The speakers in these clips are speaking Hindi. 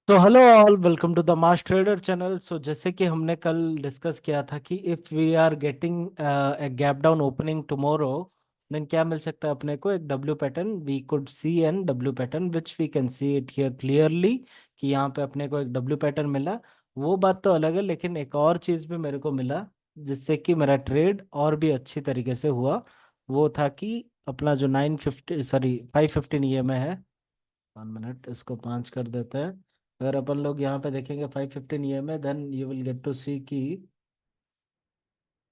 तो hello all, welcome to the mass trader channel. So जैसे कि हमने कल डिस्कस किया था कि if we are getting a gap down opening tomorrow, then क्या मिल सकता है अपने को? एक W pattern we could see, an W pattern which we can see it here clearly कि यहाँ पे अपने को एक डब्ल्यू पैटर्न मिला। वो बात तो अलग है, लेकिन एक और चीज़ भी मेरे को मिला जिससे कि मेरा ट्रेड और भी अच्छी तरीके से हुआ। वो था कि अपना जो 950 सॉरी 515 ईएमए है। 1 मिनट, इसको 5 कर देते हैं। अगर अपन लोग यहाँ पे देखेंगे 515 EMA, then you will get to see कि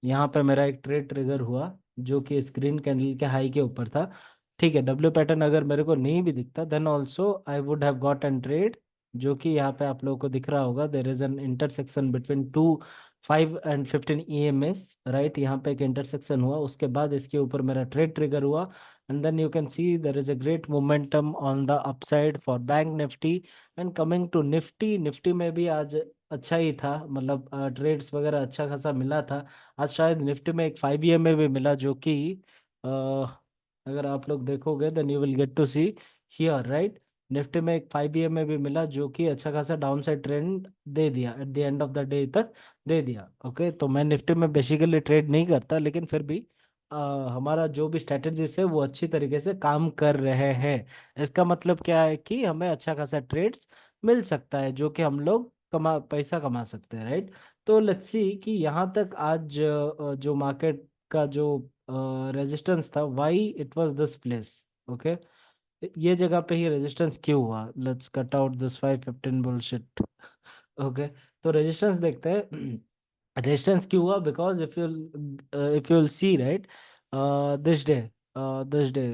यहाँ पे मेरा एक ट्रेड ट्रिगर हुआ जो कि स्क्रीन कैंडल के हाई के ऊपर था। ठीक है, डब्ल्यू पैटर्न अगर मेरे को नहीं भी दिखता then also I would have got an trade, जो कि यहाँ पे आप लोगों को दिख रहा होगा। There is an intersection between two 5 and 15 EMS, right. यहाँ पे एक इंटरसेक्शन हुआ, उसके बाद इसके ऊपर मेरा ट्रेड ट्रिगर हुआ। And then you can see there is a great momentum on the upside for Bank Nifty. And coming to Nifty, Nifty में भी आज अच्छा ही था, मतलब ट्रेड्स वगैरह अच्छा खासा मिला था। आज शायद निफ्टी में एक 5 में भी मिला, जो कि अ, अगर आप लोग देखोगे then you will get to see here, right. Nifty में एक 5 में भी मिला जो कि अच्छा खासा डाउन साइड ट्रेंड दे दिया at the end of the day तक, दे दिया। ओके, तो मैं निफ्टी में बेसिकली ट्रेड नहीं करता, लेकिन फिर भी अ, हमारा जो भी स्ट्रेटजीज है वो अच्छी तरीके से काम कर रहे हैं। इसका मतलब क्या है कि हमें अच्छा खासा ट्रेड्स मिल सकता है जो कि हम लोग पैसा कमा सकते हैं, राइट। तो लेट्स सी कि यहाँ तक आज जो मार्केट का जो रेजिस्टेंस था, why it was this place. Okay, ये जगह पे ही रेजिस्टेंस क्यों हुआ? Let's cut out this 515 bullshit. Okay, तो रेजिस्टेंस देखते हैं। रेजिस्टेंस क्यों हुआ? Because if you will C, right, this day, this day,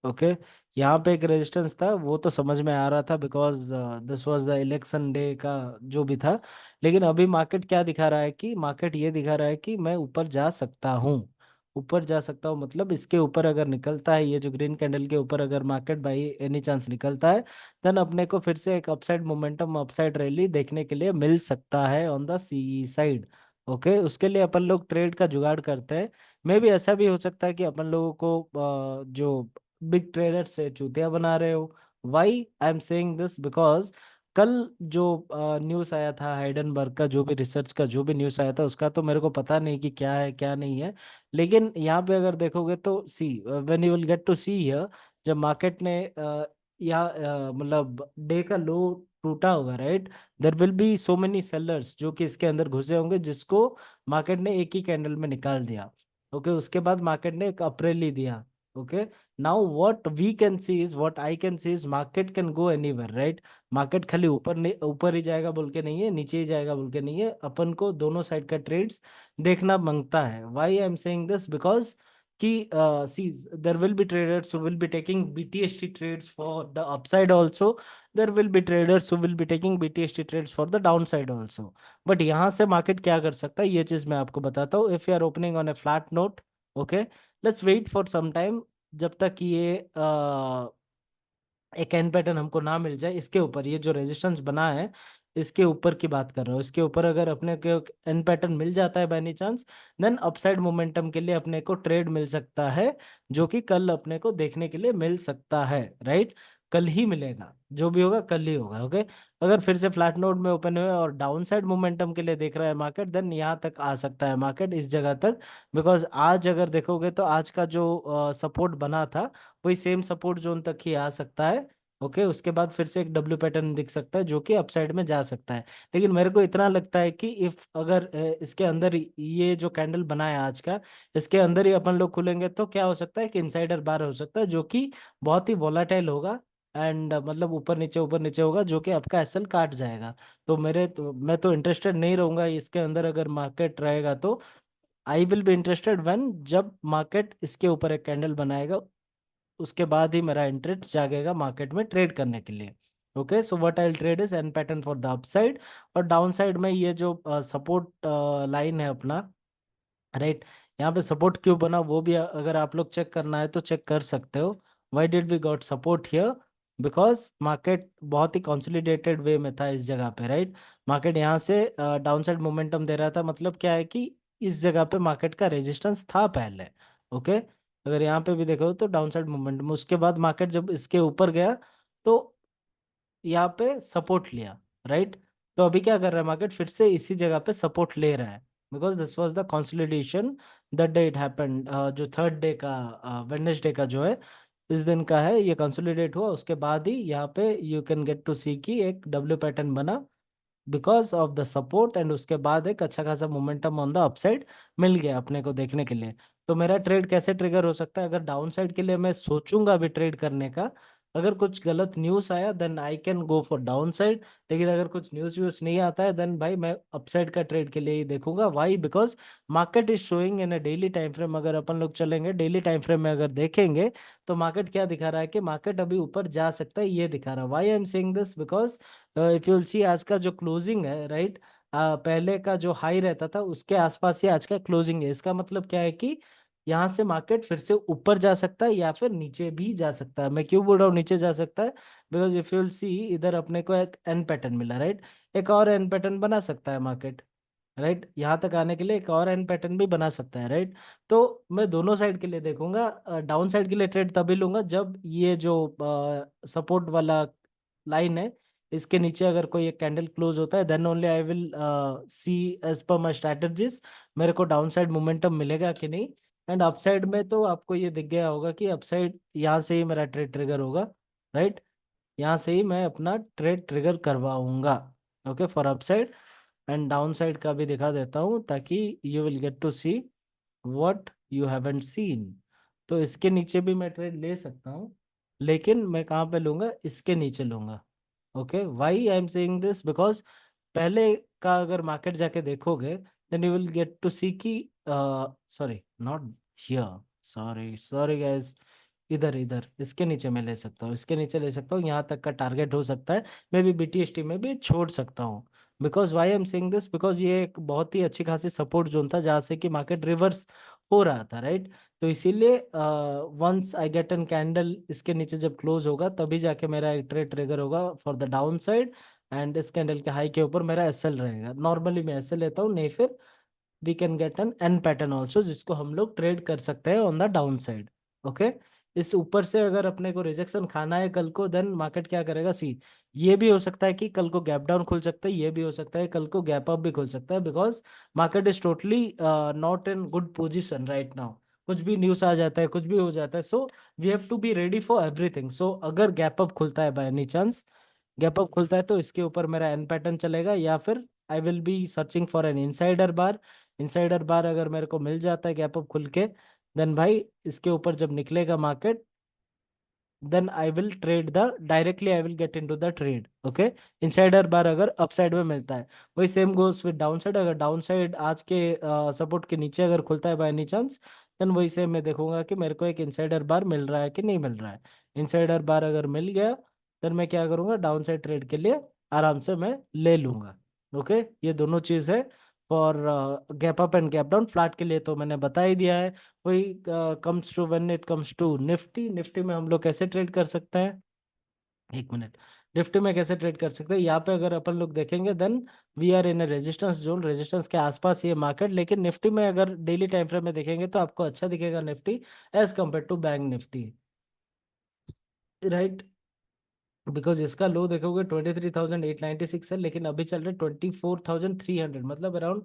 okay, यहाँ पे एक रेजिस्टेंस था, वो तो समझ में आ रहा था because this was the election day का जो भी था। लेकिन अभी मार्केट क्या दिखा रहा है कि मार्केट ये दिखा रहा है कि मैं ऊपर जा सकता हूँ। ऊपर जा सकता हूँ मतलब इसके ऊपर अगर निकलता है, ये जो ग्रीन कैंडल के ऊपर अगर मार्केट बाई एनी चांस निकलता है, देन अपने को फिर से एक अपसाइड मोमेंटम, अपसाइड रैली देखने के लिए मिल सकता है on the C side. Okay, उसके लिए अपन लोग ट्रेड का जुगाड़ करते हैं। मे भी ऐसा भी हो सकता है कि अपन लोगों को जो बिग ट्रेडर से चूतिया बना रहे हो। Why I am saying this? Because कल जो न्यूज़ आया था हाइडनबर्ग का, जो भी रिसर्च का जो भी न्यूज़ आया था, उसका तो मेरे को पता नहीं कि क्या है क्या नहीं है। लेकिन यहाँ पे अगर देखोगे तो see, when you will get to see here, जब मार्केट ने यहाँ मतलब डे का लो टूटा होगा, right, there will be so many sellers जो कि इसके अंदर घुसे होंगे, जिसको मार्केट ने एक ही कैंडल में निकाल दिया। ओके, उसके बाद मार्केट ने एक अप्रैल ही दिया। Okay, now what we can see is, what I can see is, market can go anywhere, right. Market खाली ऊपर नहीं, ऊपर ही जाएगा बोल के नहीं है, नीचे ही जाएगा बोल के नहीं है, अपन को दोनों साइड का ट्रेड्स देखना मांगता है। Why I am saying this? Because कि see, there will be traders who will be taking BTST trades for the upside also, there will be traders who will be taking BTST trades for the down side also. But यहाँ से मार्केट क्या कर सकता है, ये चीज मैं आपको बताता हूँ। If you are opening on a flat note, okay, let's wait for some time, जब तक कि ये एक एन पैटर्न हमको ना मिल जाए इसके ऊपर, ये जो रेजिस्टेंस बना है इसके ऊपर की बात कर रहा हूँ। इसके ऊपर अगर अपने को एन पैटर्न मिल जाता है by any chance, then upside momentum के लिए अपने को ट्रेड मिल सकता है, जो कि कल अपने को देखने के लिए मिल सकता है, राइट। कल ही मिलेगा, जो भी होगा कल ही होगा। ओके, अगर फिर से फ्लैट नोट में ओपन हुए और डाउन साइड मोमेंटम के लिए देख रहा है मार्केट, देन यहाँ तक आ सकता है मार्केट, इस जगह तक। बिकॉज आज अगर देखोगे तो आज का जो सपोर्ट बना था, वही सेम सपोर्ट जोन तक ही आ सकता है। ओके, उसके बाद फिर से एक डब्ल्यू पैटर्न दिख सकता है जो कि अपसाइड में जा सकता है। लेकिन मेरे को इतना लगता है कि इफ अगर इसके अंदर ये जो कैंडल बना है आज का, इसके अंदर ही अपन लोग खुलेंगे तो क्या हो सकता है कि इनसाइडर बार हो सकता है, जो कि बहुत ही वोलाटाइल होगा। एंड मतलब ऊपर नीचे होगा, जो कि आपका एसएल काट जाएगा। तो मैं तो इंटरेस्टेड नहीं रहूंगा इसके अंदर अगर मार्केट रहेगा तो। आई विल बी इंटरेस्टेड व्हेन, जब मार्केट इसके ऊपर एक कैंडल बनाएगा, उसके बाद ही मेरा इंटरेस्ट जागेगा मार्केट में ट्रेड करने के लिए। Okay, so what I will trade is an pattern for the upside. और डाउन साइड में ये जो सपोर्ट लाइन है अपना, राइट, यहाँ पे सपोर्ट क्यों बना वो भी अगर आप लोग चेक करना है तो चेक कर सकते हो। Why did we got support here? Because market बहुत ही कंसोलिडेटेड वे में था इस जगह पे, राइट। मार्केट यहाँ से डाउन साइड मोमेंटम दे रहा था, मतलब क्या है कि इस जगह पे मार्केट का रेजिस्टेंस था पहले। ओके, अगर यहाँ पे भी देखो तो डाउन साइड मोमेंटम, उसके बाद मार्केट जब इसके ऊपर गया तो यहाँ पे सपोर्ट लिया, राइट। तो अभी क्या कर रहा है मार्केट, फिर से इसी जगह पे सपोर्ट ले रहा है, because this was the consolidation the day it happened, जो थर्ड डे का, वेडनेसडे का जो है, इस दिन का है, ये कंसोलिडेट हुआ। उसके बाद ही यहाँ पे you can get to see की एक डब्ल्यू पैटर्न बना because of the support, and उसके बाद एक अच्छा खासा मोमेंटम ऑन द अपसाइड मिल गया अपने को देखने के लिए। तो मेरा ट्रेड कैसे ट्रिगर हो सकता है, अगर डाउन साइड के लिए मैं सोचूंगा अभी ट्रेड करने का, अगर कुछ गलत न्यूज़ आया then I can go for down side. लेकिन अगर कुछ न्यूज़ व्यूज नहीं आता है देन भाई मैं अपसाइड का ट्रेड के लिए ही देखूंगा। Why? Because market is showing in a daily time frame. अगर अपन लोग चलेंगे डेली टाइम फ्रेम में अगर देखेंगे तो मार्केट क्या दिखा रहा है कि मार्केट अभी ऊपर जा सकता है, ये दिखा रहा है। Why I am saying this, because if you will see आज का जो क्लोजिंग है, राइट, पहले का जो हाई रहता था उसके आसपास ही आज का क्लोजिंग है। इसका मतलब क्या है कि यहाँ से मार्केट फिर से ऊपर जा सकता है या फिर नीचे भी जा सकता है। मैं क्यों बोल रहा हूँ नीचे जा सकता है, बिकॉज इफ यू विल सी इधर अपने को एक एन पैटर्न मिला, राइट। एक और एन पैटर्न बना सकता है मार्केट, राइट। यहाँ तक आने के लिए एक और एन पैटर्न भी बना सकता है, राइट। तो मैं दोनों साइड के लिए देखूंगा। डाउन साइड के लिए ट्रेड तभी लूंगा जब ये जो सपोर्ट वाला लाइन है इसके नीचे अगर कोई एक कैंडल क्लोज होता है, then only I will see as पर माई स्ट्रैटेजीज मेरे को डाउन साइड मोमेंटम मिलेगा कि नहीं। एंड अपसाइड में तो आपको ये दिख गया होगा कि अपसाइड यहाँ से ही मेरा ट्रेड ट्रिगर होगा, राइट। यहाँ से ही मैं अपना ट्रेड ट्रिगर करवाऊंगा, okay, for upside. And down side का भी दिखा देता हूँ ताकि you will get to see what you haven't seen. तो इसके नीचे भी मैं ट्रेड ले सकता हूँ, लेकिन मैं कहाँ पे लूंगा, इसके नीचे लूंगा। Okay, why I am saying this, because पहले का अगर मार्केट जाके देखोगे then you will get to see की, sorry not here, sorry sorry guys, इधर इधर इसके नीचे मैं ले सकता हूँ, इसके नीचे ले सकता हूँ, यहाँ तक का टारगेट हो सकता है। मैं भी बीटीएसटी में भी छोड़ सकता हूँ। Because why I am saying this, because ये एक बहुत ही अच्छी खासी सपोर्ट जोन था जहाँ से कि मार्केट रिवर्स हो रहा था, राइट। तो इसीलिए once I get an candle इसके नीचे जब क्लोज होगा तभी जाके मेरा एक ट्रेड ट्रिगर होगा for the down side. And इस कैंडल के हाई के ऊपर मेरा एसएल रहेगा। नॉर्मली मैं एसएल लेता हूँ, नहीं फिर we can get an an pattern also जिसको हम लोग ट्रेड कर सकते हैं on the down side. Okay, इस ऊपर से अगर अपने को रिजेक्शन खाना है कल को, देन मार्केट क्या करेगा, सी, ये भी हो सकता है कि कल को गैप डाउन खुल सकता है, ये भी हो सकता है कल को गैप अप भी खुल सकता है, because market is totally not in good position right now. कुछ भी न्यूज आ जाता है, कुछ भी हो जाता है, so we have to be ready for everything. So अगर गैप अप खुलता है by any chance, gap up खुलता है तो इसके ऊपर मेरा एन पैटर्न चलेगा, या फिर I will be searching for an insider bar. Insider bar अगर मेरे को मिल जाता है गैप अप खुल के, देन भाई इसके ऊपर जब निकलेगा market, then I will trade the, directly I will get into the trade. Okay, insider bar अगर अपसाइड में मिलता है, वही same goes with down side. अगर डाउन साइड आज के सपोर्ट के नीचे अगर खुलता है बाय एनी चांस, देन वही सेम मैं देखूंगा कि मेरे को एक इनसाइडर बार मिल रहा है कि नहीं मिल रहा है। इनसाइडर बार अगर मिल गया देन मैं क्या करूंगा, डाउन साइड ट्रेड के लिए आराम से मैं ले लूंगा। ओके, ये दोनों चीज है for gap up and gap down. Flat के लिए तो मैंने बता ही दिया है। वही comes to, when it comes to Nifty, Nifty में हम लोग कैसे ट्रेड कर सकते हैं, एक मिनट, निफ्टी में कैसे ट्रेड कर सकते हैं, यहाँ पे अगर अपन लोग देखेंगे then we are in resistance zone, resistance के आसपास ये मार्केट। लेकिन निफ्टी में अगर डेली टाइम फ्रेम में देखेंगे तो आपको अच्छा दिखेगा Nifty as compare to Bank Nifty, right. Because इसका लो देखोगे 23,896 है, लेकिन अभी चल रहा है 24,300, मतलब अराउंड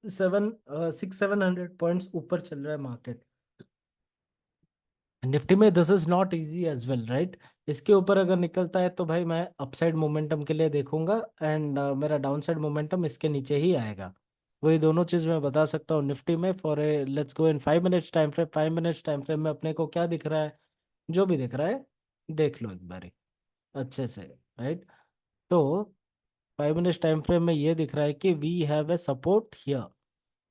600-700 पॉइंट्स ऊपर चल रहा है मार्केट। निफ्टी में this is not easy as well, right. इसके ऊपर अगर निकलता है तो भाई मैं अपसाइड मोमेंटम के लिए देखूंगा, एंड मेरा डाउन साइड मोमेंटम इसके नीचे ही आएगा। वही दोनों चीज मैं बता सकता हूँ निफ्टी में। For a let's go in 5 minutes time frame, 5 minutes time frame में अपने को क्या दिख रहा है, जो भी दिख रहा है देख लो एक बारी अच्छे से, राइट। तो 5 मिनट्स टाइम फ्रेम में ये दिख रहा है कि we have a support here,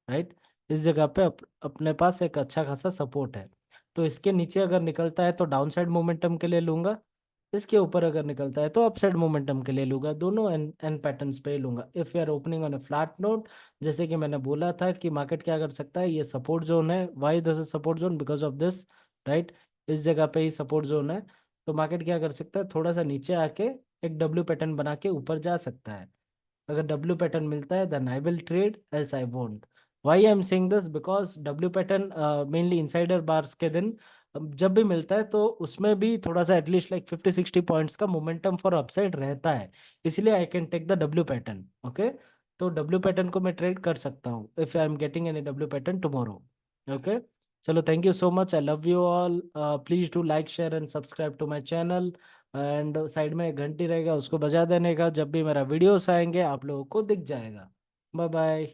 right. इस जगह पे अपने पास एक अच्छा खासा सपोर्ट है। तो इसके नीचे अगर निकलता है तो डाउन साइड मोमेंटम के लिए लूंगा, इसके ऊपर अगर निकलता है तो अपसाइड मोमेंटम के लिए लूंगा। दोनों एन एन पैटर्न्स पे ही लूंगा। If you are opening on a flat note, जैसे कि मैंने बोला था कि मार्केट क्या कर सकता है, ये सपोर्ट जोन है। Why this is support zone, because of this, right. इस जगह पे ही सपोर्ट जोन है। तो मार्केट क्या कर सकता है, थोड़ा सा नीचे आके एक डब्ल्यू पैटर्न बना के ऊपर जा सकता है। अगर डब्ल्यू पैटर्न मिलता है then I will trade, else I won't. Why I am saying this, because W pattern mainly insider bars के दिन अब जब भी मिलता है तो उसमें भी थोड़ा सा एटलीस्ट लाइक 50-60 पॉइंट्स का मोमेंटम फॉर अपसाइड रहता है, इसलिए I can take the W pattern. Okay, तो डब्ल्यू पैटर्न को मैं ट्रेड कर सकता हूँ if I am getting any W pattern tomorrow. Okay, चलो, thank you so much, I love you all. Please do like share and subscribe to my channel. And side में एक घंटी रहेगा, उसको बजा देने का, जब भी मेरा वीडियोस आएंगे आप लोगों को दिख जाएगा। Bye bye.